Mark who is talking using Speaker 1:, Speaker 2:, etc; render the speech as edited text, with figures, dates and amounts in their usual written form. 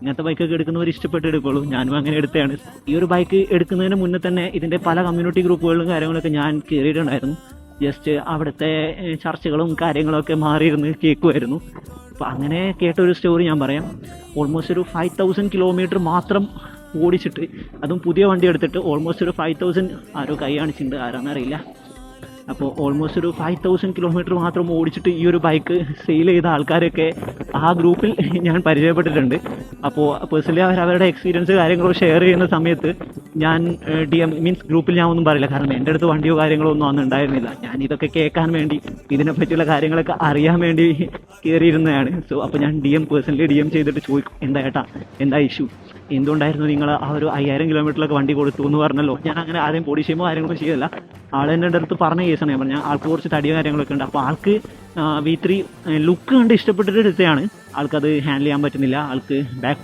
Speaker 1: ഇങ്ങനത്തെ ബൈക്കൊക്കെ എടുക്കുന്നവർ ഇഷ്ടപ്പെട്ട് എടുക്കുള്ളൂ. ഞാനും അങ്ങനെ എടുത്തതാണ്. ഈ ഒരു ബൈക്ക് എടുക്കുന്നതിന് മുന്നേ തന്നെ ഇതിൻ്റെ പല കമ്മ്യൂണിറ്റി ഗ്രൂപ്പുകളിലും കാര്യങ്ങളൊക്കെ ഞാൻ കയറിയിട്ടുണ്ടായിരുന്നു. ജസ്റ്റ് അവിടുത്തെ ചർച്ചകളും കാര്യങ്ങളൊക്കെ മാറിയിരുന്ന് കേൾക്കുമായിരുന്നു. അപ്പോൾ അങ്ങനെ കേട്ടൊരു സ്റ്റോറി ഞാൻ പറയാം. ഓൾമോസ്റ്റ് ഒരു 5000 കിലോമീറ്റർ മാത്രം ഓടിച്ചിട്ട്, അതും പുതിയ വണ്ടി എടുത്തിട്ട് ഓൾമോസ്റ്റ് ഒരു 5000 ആരോ കൈ കാണിച്ചിട്ടുണ്ട്, ആരാന്നറിയില്ല. അപ്പോൾ ഓൾമോസ്റ്റ് ഒരു 5000 കിലോമീറ്റർ മാത്രം ഓടിച്ചിട്ട് ഈ ഒരു ബൈക്ക് സെയിൽ ചെയ്ത ആൾക്കാരൊക്കെ ആ ഗ്രൂപ്പിൽ ഞാൻ പരിചയപ്പെട്ടിട്ടുണ്ട്. അപ്പോൾ പേഴ്സണലി അവരുടെ എക്സ്പീരിയൻസ് കാര്യങ്ങളോ ഷെയർ ചെയ്യുന്ന സമയത്ത് ഞാൻ DM മീൻസ് ഗ്രൂപ്പിൽ ഞാൻ ഒന്നും പറയില്ല, കാരണം എൻ്റെ അടുത്ത് വണ്ടിയോ കാര്യങ്ങളോ ഒന്നും അന്ന് ഉണ്ടായിരുന്നില്ല. ഞാൻ ഇതൊക്കെ കേൾക്കാൻ വേണ്ടി, ഇതിനെപ്പറ്റിയുള്ള കാര്യങ്ങളൊക്കെ അറിയാൻ വേണ്ടി കയറിയിരുന്നതാണ്. സോ അപ്പോൾ ഞാൻ പേഴ്സണലി DM ചെയ്തിട്ട് ചോദിക്കും, എന്താ ഏട്ടാ, എന്താ ഇഷ്യൂ, എന്തുകൊണ്ടായിരുന്നു നിങ്ങൾ ആ ഒരു 5000 കിലോമീറ്ററിലൊക്കെ വണ്ടി കൊടുത്തു എന്ന് പറഞ്ഞല്ലോ. ഞാൻ അങ്ങനെ ആരെയും ബോഡി ഷെയ്മോ കാര്യങ്ങളൊന്നും ചെയ്തില്ല. ആൾ എൻ്റെ അടുത്ത് പറഞ്ഞ കേസാണ് ഞാൻ പറഞ്ഞത്. ആൾക്ക് കുറച്ച് തടിയോ കാര്യങ്ങളൊക്കെ ഉണ്ട്. അപ്പോൾ ആൾക്ക് V3 ലുക്ക് കണ്ട് ഇഷ്ടപ്പെട്ടിട്ട് എടുത്തതാണ്. ആൾക്കത് ഹാൻഡിൽ ചെയ്യാൻ പറ്റുന്നില്ല. ആൾക്ക് ബാക്ക്